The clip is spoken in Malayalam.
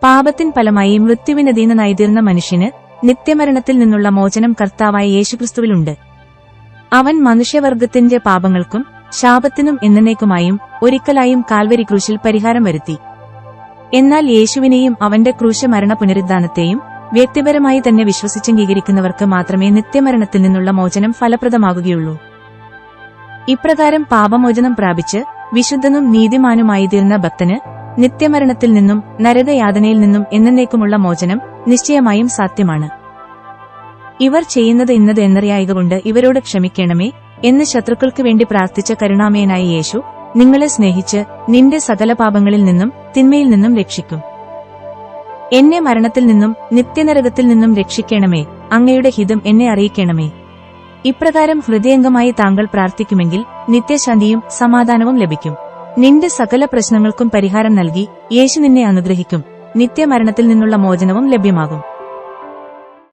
പാപത്തിൻ ഫലമായി മൃത്യുവിനധീനനായിത്തീർന്ന മനുഷ്യന് നിത്യമരണത്തിൽ നിന്നുള്ള മോചനം കർത്താവായ യേശുക്രിസ്തുവിലുണ്ട്. അവൻ മനുഷ്യവർഗത്തിന്റെ പാപങ്ങൾക്കും ശാപത്തിനും എന്നേക്കുമായും ഒരിക്കലായും കാൽവരി ക്രൂശിൽ പരിഹാരം വരുത്തി. എന്നാൽ യേശുവിനെയും അവന്റെ ക്രൂശ മരണ പുനരുദ്ധാനത്തെയും വ്യക്തിപരമായി തന്നെ വിശ്വസിച്ചംഗീകരിക്കുന്നവർക്ക് മാത്രമേ നിത്യമരണത്തിൽ നിന്നുള്ള മോചനം ഫലപ്രദമാകുകയുള്ളൂ. ഇപ്രകാരം പാപമോചനം പ്രാപിച്ച് വിശുദ്ധനും നീതിമാനുമായിത്തീർന്ന ഭക്തന് നിത്യമരണത്തിൽ നിന്നും നരകയാതനയിൽ നിന്നും എന്നേക്കുമുള്ള മോചനം നിശ്ചയമായും സാധ്യമാണ്. ഇവർ ചെയ്യുന്നത് ഇന്നത് എന്നറിയായതുകൊണ്ട് ഇവരോട് ക്ഷമിക്കണമേ എന്ന് ശത്രുക്കൾക്ക് വേണ്ടി പ്രാർത്ഥിച്ച കരുണാമയനായ യേശു നിങ്ങളെ സ്നേഹിച്ച് നിന്റെ സകല പാപങ്ങളിൽ നിന്നും തിന്മയിൽ നിന്നും രക്ഷിക്കും. എന്നെ മരണത്തിൽ നിന്നും നിത്യനരകത്തിൽ നിന്നും രക്ഷിക്കണമേ, അങ്ങയുടെ ഹിതം എന്നെ അറിയിക്കണമേ. ഇപ്രകാരം ഹൃദയംഗമായി താങ്കൾ പ്രാർത്ഥിക്കുമെങ്കിൽ നിത്യശാന്തിയും സമാധാനവും ലഭിക്കും. നിന്റെ സകല പ്രശ്നങ്ങൾക്കും പരിഹാരം നൽകി യേശു നിന്നെ അനുഗ്രഹിക്കും. നിത്യമരണത്തിൽ നിന്നുള്ള മോചനവും ലഭ്യമാകും.